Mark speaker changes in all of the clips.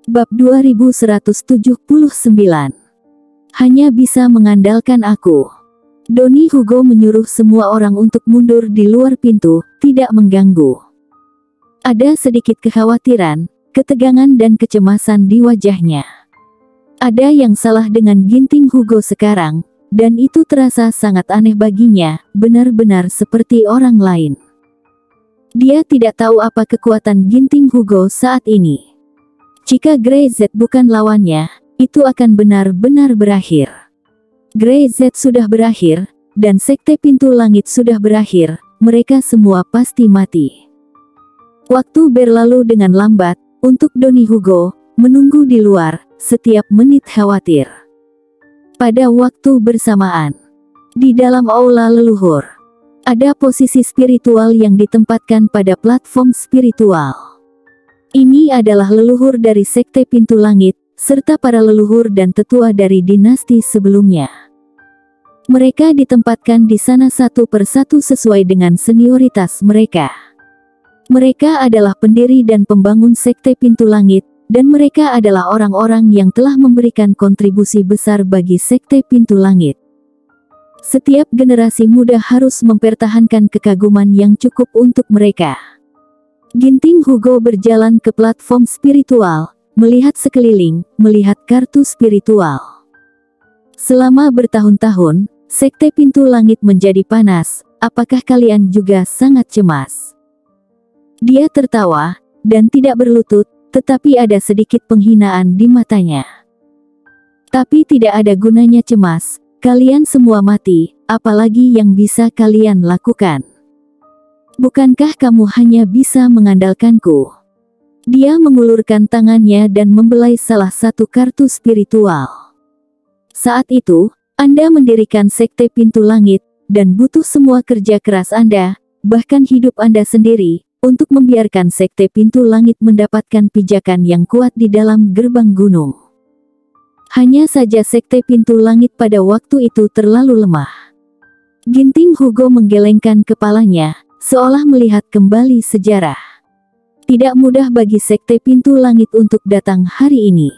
Speaker 1: Bab 2179. Hanya bisa mengandalkan aku. Donny Hugo menyuruh semua orang untuk mundur di luar pintu, tidak mengganggu. Ada sedikit kekhawatiran, ketegangan dan kecemasan di wajahnya. Ada yang salah dengan Ginting Hugo sekarang, dan itu terasa sangat aneh baginya, benar-benar seperti orang lain. Dia tidak tahu apa kekuatan Ginting Hugo saat ini. Jika Grey Z bukan lawannya, itu akan benar-benar berakhir. Grey Z sudah berakhir, dan Sekte Pintu Langit sudah berakhir, mereka semua pasti mati. Waktu berlalu dengan lambat, untuk Donny Hugo, menunggu di luar, setiap menit khawatir. Pada waktu bersamaan, di dalam aula leluhur, ada posisi spiritual yang ditempatkan pada platform spiritual. Ini adalah leluhur dari Sekte Pintu Langit, serta para leluhur dan tetua dari dinasti sebelumnya. Mereka ditempatkan di sana satu persatu sesuai dengan senioritas mereka. Mereka adalah pendiri dan pembangun Sekte Pintu Langit, dan mereka adalah orang-orang yang telah memberikan kontribusi besar bagi Sekte Pintu Langit. Setiap generasi muda harus mempertahankan kekaguman yang cukup untuk mereka. Ginting Hugo berjalan ke platform spiritual, melihat sekeliling, melihat kartu spiritual. Selama bertahun-tahun, Sekte Pintu Langit menjadi panas, apakah kalian juga sangat cemas? Dia tertawa, dan tidak berlutut, tetapi ada sedikit penghinaan di matanya. Tapi tidak ada gunanya cemas, kalian semua mati, apalagi yang bisa kalian lakukan? Bukankah kamu hanya bisa mengandalkanku? Dia mengulurkan tangannya dan membelai salah satu kartu spiritual. Saat itu, Anda mendirikan Sekte Pintu Langit, dan butuh semua kerja keras Anda, bahkan hidup Anda sendiri, untuk membiarkan Sekte Pintu Langit mendapatkan pijakan yang kuat di dalam gerbang gunung. Hanya saja Sekte Pintu Langit pada waktu itu terlalu lemah. Ginting Hugo menggelengkan kepalanya, seolah melihat kembali sejarah. Tidak mudah bagi Sekte Pintu Langit untuk datang hari ini.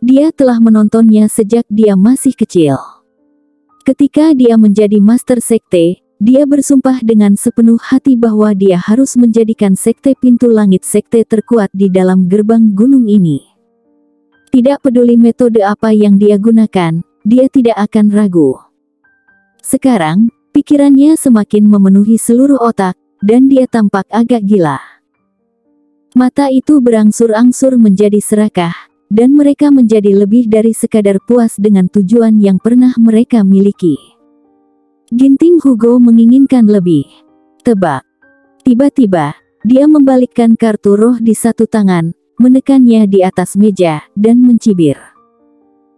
Speaker 1: Dia telah menontonnya sejak dia masih kecil. Ketika dia menjadi Master Sekte, dia bersumpah dengan sepenuh hati bahwa dia harus menjadikan Sekte Pintu Langit sekte terkuat di dalam gerbang gunung ini. Tidak peduli metode apa yang dia gunakan, dia tidak akan ragu. Sekarang, pikirannya semakin memenuhi seluruh otak, dan dia tampak agak gila. Mata itu berangsur-angsur menjadi serakah, dan mereka menjadi lebih dari sekadar puas dengan tujuan yang pernah mereka miliki. Ginting Hugo menginginkan lebih. Tebak. Tiba-tiba, dia membalikkan kartu roh di satu tangan, menekannya di atas meja, dan mencibir.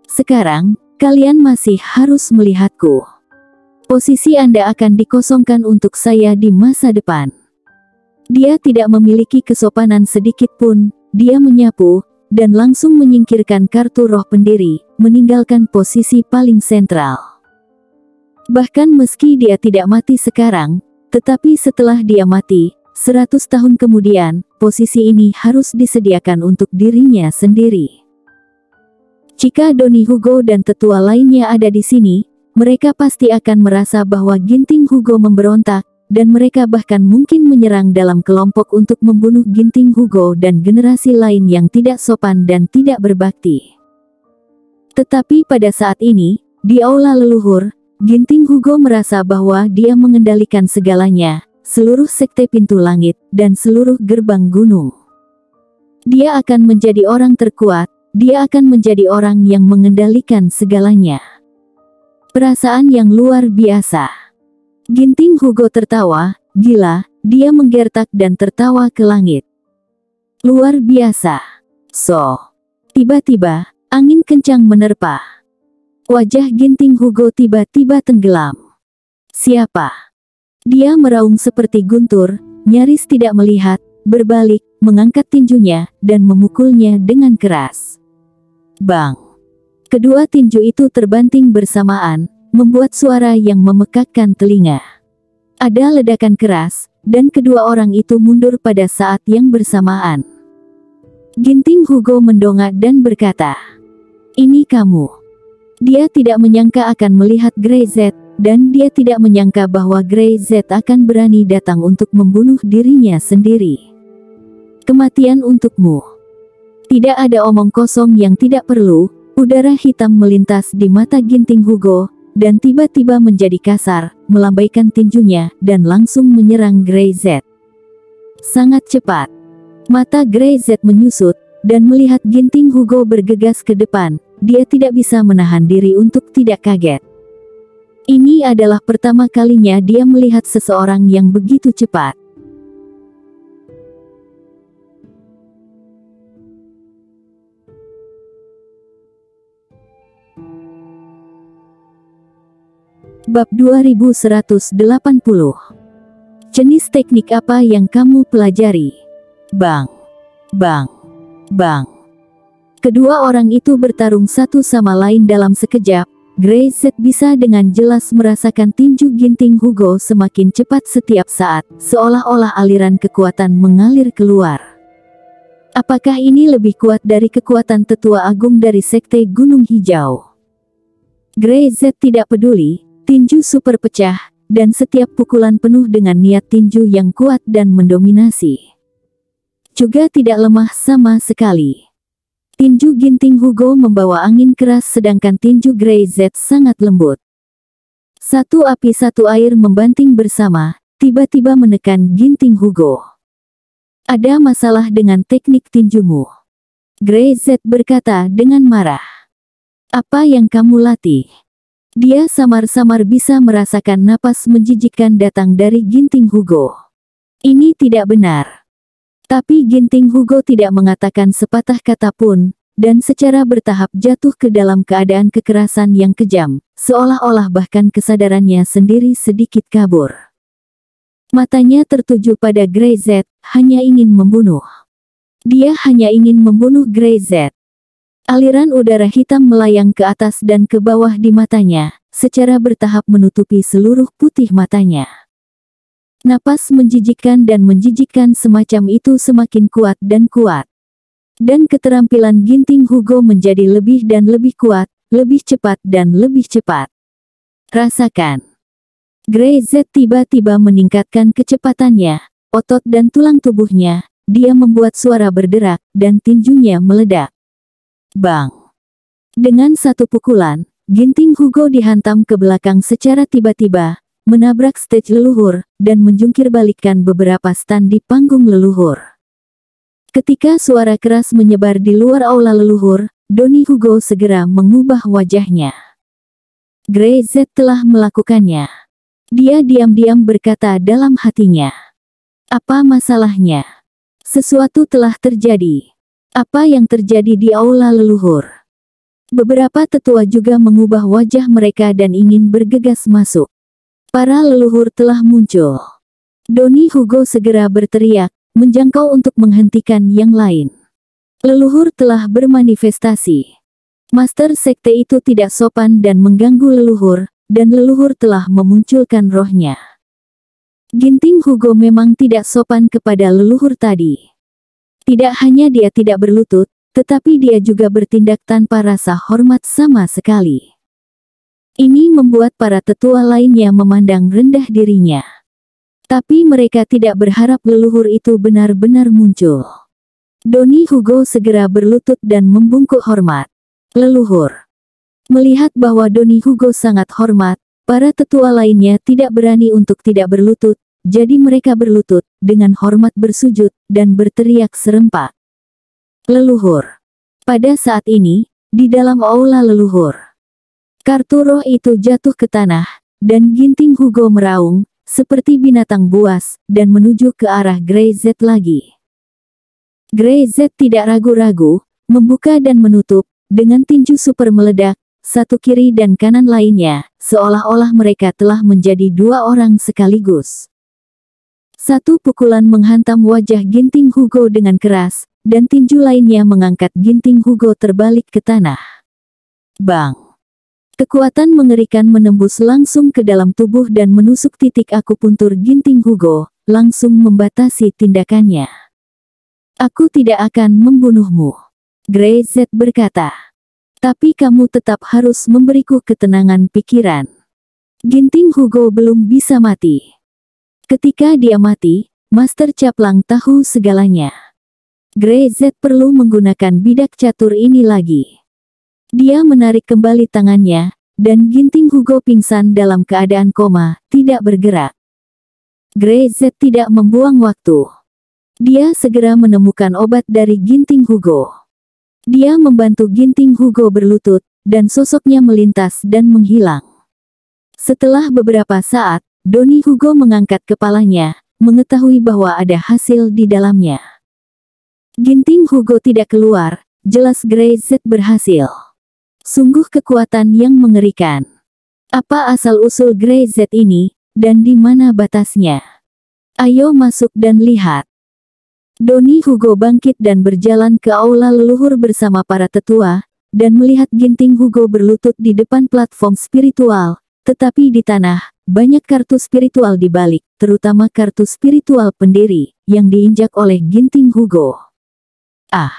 Speaker 1: Sekarang, kalian masih harus melihatku. Posisi Anda akan dikosongkan untuk saya di masa depan. Dia tidak memiliki kesopanan sedikit pun, dia menyapu, dan langsung menyingkirkan kartu roh pendiri, meninggalkan posisi paling sentral. Bahkan meski dia tidak mati sekarang, tetapi setelah dia mati, 100 tahun kemudian, posisi ini harus disediakan untuk dirinya sendiri. Jika Donny Hugo dan tetua lainnya ada di sini, mereka pasti akan merasa bahwa Ginting Hugo memberontak, dan mereka bahkan mungkin menyerang dalam kelompok untuk membunuh Ginting Hugo dan generasi lain yang tidak sopan dan tidak berbakti. Tetapi pada saat ini, di aula leluhur, Ginting Hugo merasa bahwa dia mengendalikan segalanya, seluruh Sekte Pintu Langit, dan seluruh gerbang gunung. Dia akan menjadi orang terkuat, dia akan menjadi orang yang mengendalikan segalanya. Perasaan yang luar biasa. Ginting Hugo tertawa, gila, dia menggertak dan tertawa ke langit. Luar biasa. Tiba-tiba, angin kencang menerpa. Wajah Ginting Hugo tiba-tiba tenggelam. Siapa? Dia meraung seperti guntur, nyaris tidak melihat, berbalik, mengangkat tinjunya, dan memukulnya dengan keras. Bang! Kedua tinju itu terbanting bersamaan, membuat suara yang memekakkan telinga. Ada ledakan keras, dan kedua orang itu mundur pada saat yang bersamaan. Ginting Hugo mendongak dan berkata, "Ini kamu." Dia tidak menyangka akan melihat Grey Z, dan dia tidak menyangka bahwa Grey Z akan berani datang untuk membunuh dirinya sendiri. "Kematian untukmu." Tidak ada omong kosong yang tidak perlu, udara hitam melintas di mata Ginting Hugo, dan tiba-tiba menjadi kasar, melambaikan tinjunya, dan langsung menyerang Grey Z. Sangat cepat. Mata Grey Z menyusut, dan melihat Ginting Hugo bergegas ke depan, dia tidak bisa menahan diri untuk tidak kaget. Ini adalah pertama kalinya dia melihat seseorang yang begitu cepat. Bab 2180. Jenis teknik apa yang kamu pelajari? Bang. Bang. Bang. Kedua orang itu bertarung satu sama lain dalam sekejap. Grey Z bisa dengan jelas merasakan tinju Ginting Hugo semakin cepat setiap saat, seolah-olah aliran kekuatan mengalir keluar. Apakah ini lebih kuat dari kekuatan tetua agung dari Sekte Gunung Hijau? Grey Z tidak peduli, tinju super pecah, dan setiap pukulan penuh dengan niat tinju yang kuat dan mendominasi. Juga tidak lemah sama sekali. Tinju Ginting Hugo membawa angin keras sedangkan tinju Grey Z sangat lembut. Satu api satu air membanting bersama, tiba-tiba menekan Ginting Hugo. "Ada masalah dengan teknik tinjumu?" Grey Z berkata dengan marah. "Apa yang kamu latih?" Dia samar-samar bisa merasakan napas menjijikkan datang dari Ginting Hugo. Ini tidak benar. Tapi Ginting Hugo tidak mengatakan sepatah kata pun, dan secara bertahap jatuh ke dalam keadaan kekerasan yang kejam, seolah-olah bahkan kesadarannya sendiri sedikit kabur. Matanya tertuju pada Grey Z, hanya ingin membunuh. Dia hanya ingin membunuh Grey Z. Aliran udara hitam melayang ke atas dan ke bawah di matanya, secara bertahap menutupi seluruh putih matanya. Napas menjijikkan dan menjijikkan semacam itu semakin kuat dan kuat. Dan keterampilan Ginting Hugo menjadi lebih dan lebih kuat, lebih cepat dan lebih cepat. Rasakan. Grey Z tiba-tiba meningkatkan kecepatannya, otot dan tulang tubuhnya, dia membuat suara berderak, dan tinjunya meledak. Bang! Dengan satu pukulan, Ginting Hugo dihantam ke belakang secara tiba-tiba, menabrak stage leluhur, dan menjungkir balikkan beberapa stan di panggung leluhur. Ketika suara keras menyebar di luar aula leluhur, Donnie Hugo segera mengubah wajahnya. Grey Z telah melakukannya. Dia diam-diam berkata dalam hatinya. Apa masalahnya? Sesuatu telah terjadi. Apa yang terjadi di aula leluhur? Beberapa tetua juga mengubah wajah mereka dan ingin bergegas masuk. Para leluhur telah muncul. Donnie Hugo segera berteriak, menjangkau untuk menghentikan yang lain. Leluhur telah bermanifestasi. Master sekte itu tidak sopan dan mengganggu leluhur, dan leluhur telah memunculkan rohnya. Ginting Hugo memang tidak sopan kepada leluhur tadi. Tidak hanya dia tidak berlutut, tetapi dia juga bertindak tanpa rasa hormat sama sekali. Ini membuat para tetua lainnya memandang rendah dirinya. Tapi mereka tidak berharap leluhur itu benar-benar muncul. Donnie Hugo segera berlutut dan membungkuk hormat. Leluhur. Melihat bahwa Donnie Hugo sangat hormat, para tetua lainnya tidak berani untuk tidak berlutut, jadi mereka berlutut, dengan hormat bersujud, dan berteriak serempak. Leluhur. Pada saat ini, di dalam aula leluhur, kartu roh itu jatuh ke tanah, dan Ginting Hugo meraung, seperti binatang buas, dan menuju ke arah Grey Z lagi. Grey Z tidak ragu-ragu, membuka dan menutup, dengan tinju super meledak, satu kiri dan kanan lainnya, seolah-olah mereka telah menjadi dua orang sekaligus. Satu pukulan menghantam wajah Ginting Hugo dengan keras, dan tinju lainnya mengangkat Ginting Hugo terbalik ke tanah. Bang! Kekuatan mengerikan menembus langsung ke dalam tubuh dan menusuk titik akupuntur Ginting Hugo, langsung membatasi tindakannya. Aku tidak akan membunuhmu. Grey Z berkata. Tapi kamu tetap harus memberiku ketenangan pikiran. Ginting Hugo belum bisa mati. Ketika dia mati, Master Caplang tahu segalanya. Grey Z perlu menggunakan bidak catur ini lagi. Dia menarik kembali tangannya, dan Ginting Hugo pingsan dalam keadaan koma, tidak bergerak. Grey Z tidak membuang waktu. Dia segera menemukan obat dari Ginting Hugo. Dia membantu Ginting Hugo berlutut, dan sosoknya melintas dan menghilang. Setelah beberapa saat, Donny Hugo mengangkat kepalanya, mengetahui bahwa ada hasil di dalamnya. Ginting Hugo tidak keluar, jelas Grey Z berhasil. Sungguh kekuatan yang mengerikan. Apa asal-usul Grey Z ini, dan di mana batasnya? Ayo masuk dan lihat. Donny Hugo bangkit dan berjalan ke aula leluhur bersama para tetua, dan melihat Ginting Hugo berlutut di depan platform spiritual, tetapi di tanah, banyak kartu spiritual di balik, terutama kartu spiritual pendiri, yang diinjak oleh Ginting Hugo. Ah!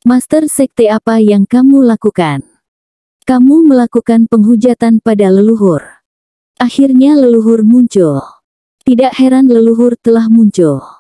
Speaker 1: Master Sekte apa yang kamu lakukan? Kamu melakukan penghujatan pada leluhur. Akhirnya leluhur muncul. Tidak heran leluhur telah muncul.